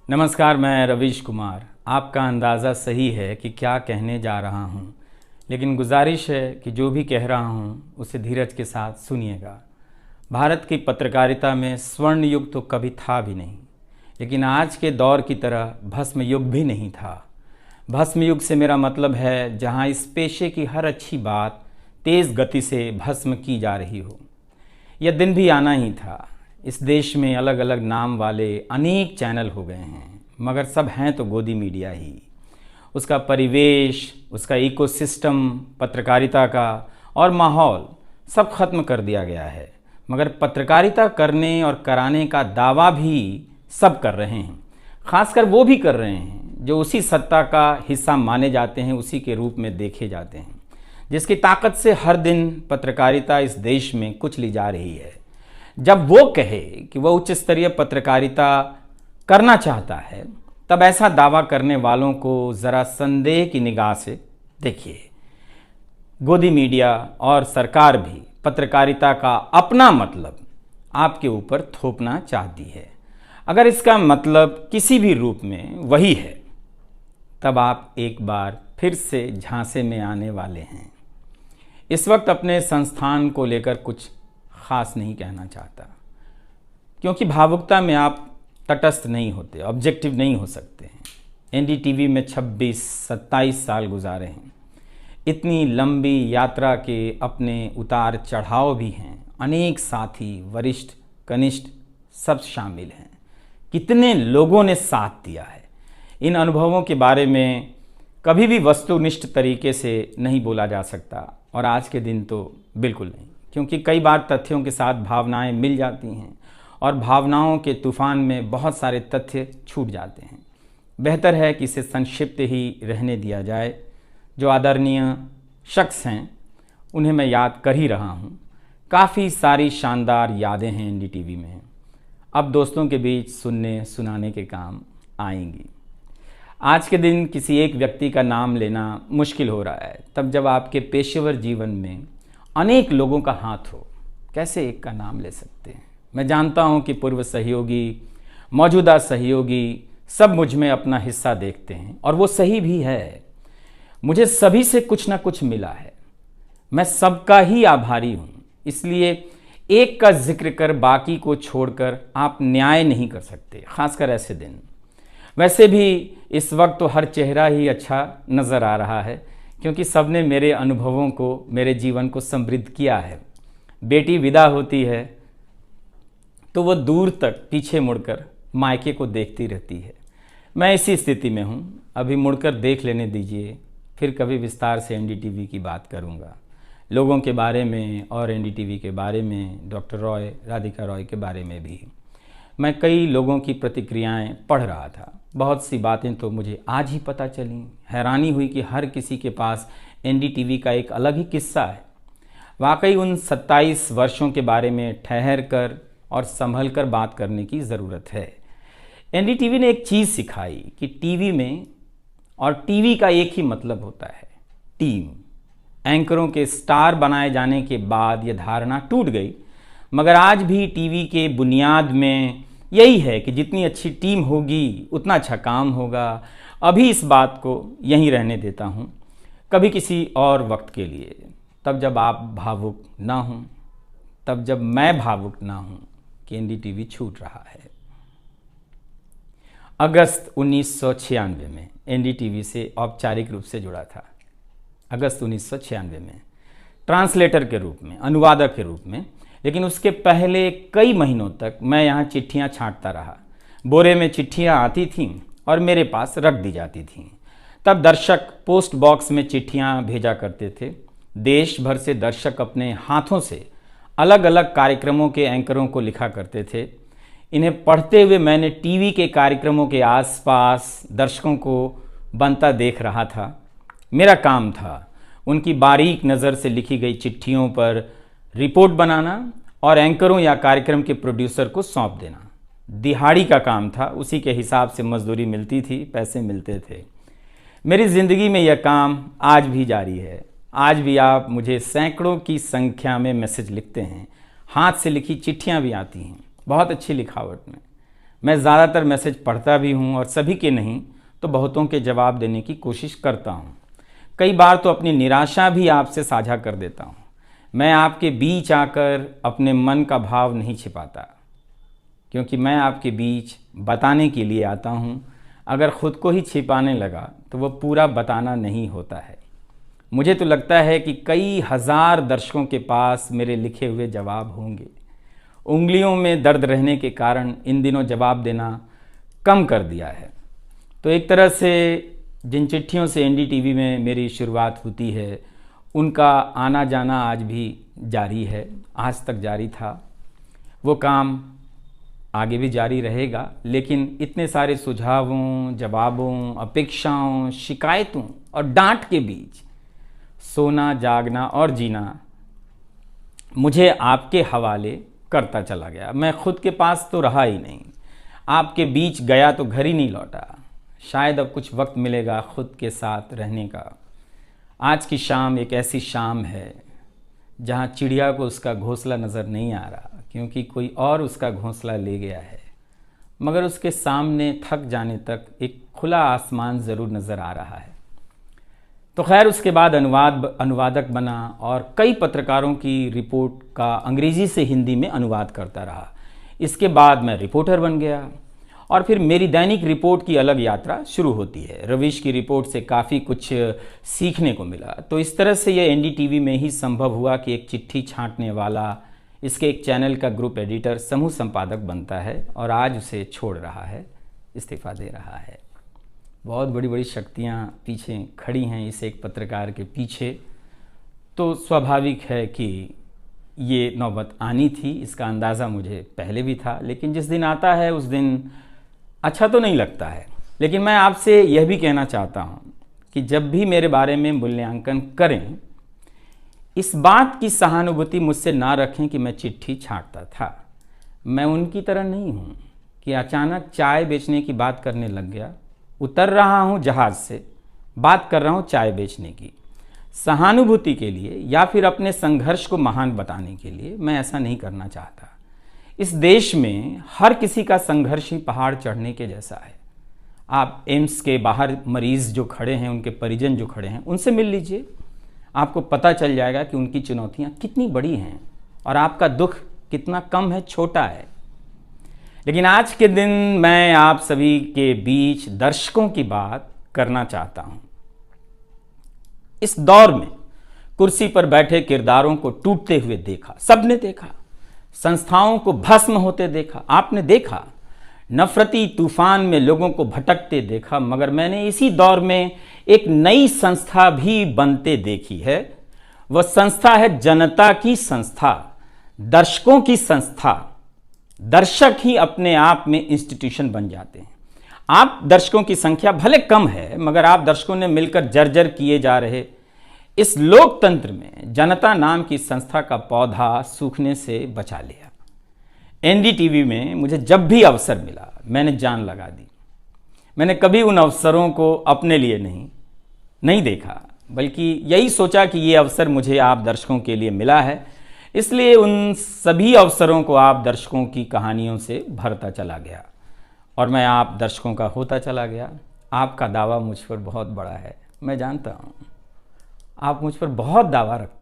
नमस्कार, मैं रवीश कुमार। आपका अंदाज़ा सही है कि क्या कहने जा रहा हूँ, लेकिन गुजारिश है कि जो भी कह रहा हूँ उसे धीरज के साथ सुनिएगा। भारत की पत्रकारिता में स्वर्ण युग तो कभी था भी नहीं, लेकिन आज के दौर की तरह भस्म युग भी नहीं था। भस्म युग से मेरा मतलब है जहाँ इस पेशे की हर अच्छी बात तेज़ गति से भस्म की जा रही हो। यह दिन भी आना ही था। इस देश में अलग अलग नाम वाले अनेक चैनल हो गए हैं, मगर सब हैं तो गोदी मीडिया ही। उसका परिवेश, उसका इकोसिस्टम, पत्रकारिता का और माहौल सब खत्म कर दिया गया है। मगर पत्रकारिता करने और कराने का दावा भी सब कर रहे हैं। खासकर वो भी कर रहे हैं जो उसी सत्ता का हिस्सा माने जाते हैं, उसी के रूप में देखे जाते हैं, जिसकी ताकत से हर दिन पत्रकारिता इस देश में कुचली जा रही है। जब वो कहे कि वह उच्च स्तरीय पत्रकारिता करना चाहता है, तब ऐसा दावा करने वालों को ज़रा संदेह की निगाह से देखिए। गोदी मीडिया और सरकार भी पत्रकारिता का अपना मतलब आपके ऊपर थोपना चाहती है। अगर इसका मतलब किसी भी रूप में वही है, तब आप एक बार फिर से झांसे में आने वाले हैं। इस वक्त अपने संस्थान को लेकर कुछ खास नहीं कहना चाहता, क्योंकि भावुकता में आप तटस्थ नहीं होते, ऑब्जेक्टिव नहीं हो सकते हैं। एनडीटीवी में 26-27 साल गुजारे हैं। इतनी लंबी यात्रा के अपने उतार चढ़ाव भी हैं। अनेक साथी, वरिष्ठ, कनिष्ठ सब शामिल हैं। कितने लोगों ने साथ दिया है। इन अनुभवों के बारे में कभी भी वस्तुनिष्ठ तरीके से नहीं बोला जा सकता, और आज के दिन तो बिल्कुल नहीं, क्योंकि कई बार तथ्यों के साथ भावनाएं मिल जाती हैं और भावनाओं के तूफान में बहुत सारे तथ्य छूट जाते हैं। बेहतर है कि इसे संक्षिप्त ही रहने दिया जाए। जो आदरणीय शख्स हैं उन्हें मैं याद कर ही रहा हूँ। काफ़ी सारी शानदार यादें हैं एनडीटीवी में, अब दोस्तों के बीच सुनने सुनाने के काम आएंगी। आज के दिन किसी एक व्यक्ति का नाम लेना मुश्किल हो रहा है, तब जब आपके पेशेवर जीवन में अनेक लोगों का हाथ हो, कैसे एक का नाम ले सकते हैं। मैं जानता हूं कि पूर्व सहयोगी, मौजूदा सहयोगी सब मुझ में अपना हिस्सा देखते हैं, और वो सही भी है। मुझे सभी से कुछ ना कुछ मिला है। मैं सबका ही आभारी हूं। इसलिए एक का जिक्र कर बाकी को छोड़कर आप न्याय नहीं कर सकते, खासकर ऐसे दिन। वैसे भी इस वक्त तो हर चेहरा ही अच्छा नज़र आ रहा है, क्योंकि सबने मेरे अनुभवों को, मेरे जीवन को समृद्ध किया है। बेटी विदा होती है तो वो दूर तक पीछे मुड़कर मायके को देखती रहती है। मैं इसी स्थिति में हूँ। अभी मुड़कर देख लेने दीजिए, फिर कभी विस्तार से एनडीटीवी की बात करूँगा, लोगों के बारे में और एनडीटीवी के बारे में, डॉक्टर रॉय, राधिका रॉय के बारे में भी। मैं कई लोगों की प्रतिक्रियाएं पढ़ रहा था। बहुत सी बातें तो मुझे आज ही पता चली। हैरानी हुई कि हर किसी के पास एनडीटीवी का एक अलग ही किस्सा है। वाकई उन 27 वर्षों के बारे में ठहर कर और संभल कर बात करने की ज़रूरत है। एनडीटीवी ने एक चीज़ सिखाई कि टीवी में और टीवी का एक ही मतलब होता है, टीम। एंकरों के स्टार बनाए जाने के बाद यह धारणा टूट गई, मगर आज भी टीवी के बुनियाद में यही है कि जितनी अच्छी टीम होगी उतना अच्छा काम होगा। अभी इस बात को यहीं रहने देता हूँ, कभी किसी और वक्त के लिए, तब जब आप भावुक ना हों, तब जब मैं भावुक ना हूँ कि एनडीटीवी छूट रहा है। अगस्त 1996 में एनडीटीवी से औपचारिक रूप से जुड़ा था। अगस्त 1996 में ट्रांसलेटर के रूप में, अनुवादक के रूप में। लेकिन उसके पहले कई महीनों तक मैं यहाँ चिट्ठियाँ छांटता रहा। बोरे में चिट्ठियाँ आती थीं और मेरे पास रख दी जाती थीं। तब दर्शक पोस्ट बॉक्स में चिट्ठियाँ भेजा करते थे। देश भर से दर्शक अपने हाथों से अलग अलग कार्यक्रमों के एंकरों को लिखा करते थे। इन्हें पढ़ते हुए मैंने टीवी के कार्यक्रमों के आसपास दर्शकों को बनता देख रहा था। मेरा काम था उनकी बारीक नज़र से लिखी गई चिट्ठियों पर रिपोर्ट बनाना और एंकरों या कार्यक्रम के प्रोड्यूसर को सौंप देना। दिहाड़ी का काम था, उसी के हिसाब से मजदूरी मिलती थी, पैसे मिलते थे। मेरी ज़िंदगी में यह काम आज भी जारी है। आज भी आप मुझे सैकड़ों की संख्या में मैसेज लिखते हैं, हाथ से लिखी चिट्ठियां भी आती हैं, बहुत अच्छी लिखावट में। मैं ज़्यादातर मैसेज पढ़ता भी हूँ और सभी के नहीं तो बहुतों के जवाब देने की कोशिश करता हूँ। कई बार तो अपनी निराशा भी आपसे साझा कर देता हूँ। मैं आपके बीच आकर अपने मन का भाव नहीं छिपाता, क्योंकि मैं आपके बीच बताने के लिए आता हूँ। अगर ख़ुद को ही छिपाने लगा तो वह पूरा बताना नहीं होता है। मुझे तो लगता है कि कई हज़ार दर्शकों के पास मेरे लिखे हुए जवाब होंगे। उंगलियों में दर्द रहने के कारण इन दिनों जवाब देना कम कर दिया है। तो एक तरह से जिन चिट्ठियों से एनडीटीवी में मेरी शुरुआत होती है, उनका आना जाना आज भी जारी है, आज तक जारी था। वो काम आगे भी जारी रहेगा, लेकिन इतने सारे सुझावों, जवाबों, अपेक्षाओं, शिकायतों और डांट के बीच सोना, जागना और जीना मुझे आपके हवाले करता चला गया। मैं खुद के पास तो रहा ही नहीं, आपके बीच गया तो घर ही नहीं लौटा। शायद अब कुछ वक्त मिलेगा खुद के साथ रहने का। आज की शाम एक ऐसी शाम है जहाँ चिड़िया को उसका घोंसला नज़र नहीं आ रहा, क्योंकि कोई और उसका घोंसला ले गया है, मगर उसके सामने थक जाने तक एक खुला आसमान ज़रूर नज़र आ रहा है। तो खैर, उसके बाद अनुवादक बना और कई पत्रकारों की रिपोर्ट का अंग्रेज़ी से हिंदी में अनुवाद करता रहा। इसके बाद मैं रिपोर्टर बन गया और फिर मेरी दैनिक रिपोर्ट की अलग यात्रा शुरू होती है। रवीश की रिपोर्ट से काफ़ी कुछ सीखने को मिला। तो इस तरह से ये एनडीटीवी में ही संभव हुआ कि एक चिट्ठी छांटने वाला इसके एक चैनल का ग्रुप एडिटर समूह संपादक बनता है और आज उसे छोड़ रहा है, इस्तीफ़ा दे रहा है। बहुत बड़ी बड़ी शक्तियाँ पीछे खड़ी हैं इस एक पत्रकार के पीछे। तो स्वाभाविक है कि ये नौबत आनी थी, इसका अंदाज़ा मुझे पहले भी था। लेकिन जिस दिन आता है उस दिन अच्छा तो नहीं लगता है। लेकिन मैं आपसे यह भी कहना चाहता हूँ कि जब भी मेरे बारे में मूल्यांकन करें, इस बात की सहानुभूति मुझसे ना रखें कि मैं चिट्ठी छांटता था। मैं उनकी तरह नहीं हूँ कि अचानक चाय बेचने की बात करने लग गया। उतर रहा हूँ जहाज़ से, बात कर रहा हूँ चाय बेचने की। सहानुभूति के लिए या फिर अपने संघर्ष को महान बताने के लिए मैं ऐसा नहीं करना चाहता। इस देश में हर किसी का संघर्ष ही पहाड़ चढ़ने के जैसा है। आप एम्स के बाहर मरीज़ जो खड़े हैं, उनके परिजन जो खड़े हैं, उनसे मिल लीजिए। आपको पता चल जाएगा कि उनकी चुनौतियाँ कितनी बड़ी हैं और आपका दुख कितना कम है, छोटा है। लेकिन आज के दिन मैं आप सभी के बीच दर्शकों की बात करना चाहता हूँ। इस दौर में कुर्सी पर बैठे किरदारों को टूटते हुए देखा, सबने देखा। संस्थाओं को भस्म होते देखा, आपने देखा। नफरती तूफान में लोगों को भटकते देखा, मगर मैंने इसी दौर में एक नई संस्था भी बनते देखी है। वह संस्था है जनता की संस्था, दर्शकों की संस्था। दर्शक ही अपने आप में इंस्टीट्यूशन बन जाते हैं। आप दर्शकों की संख्या भले कम है, मगर आप दर्शकों ने मिलकर जर्जर किए जा रहे इस लोकतंत्र में जनता नाम की संस्था का पौधा सूखने से बचा लिया। एनडीटीवी में मुझे जब भी अवसर मिला मैंने जान लगा दी। मैंने कभी उन अवसरों को अपने लिए नहीं देखा, बल्कि यही सोचा कि ये अवसर मुझे आप दर्शकों के लिए मिला है, इसलिए उन सभी अवसरों को आप दर्शकों की कहानियों से भरता चला गया और मैं आप दर्शकों का होता चला गया। आपका दावा मुझ पर बहुत बड़ा है, मैं जानता हूँ। आप मुझ पर बहुत दावा रखते हैं।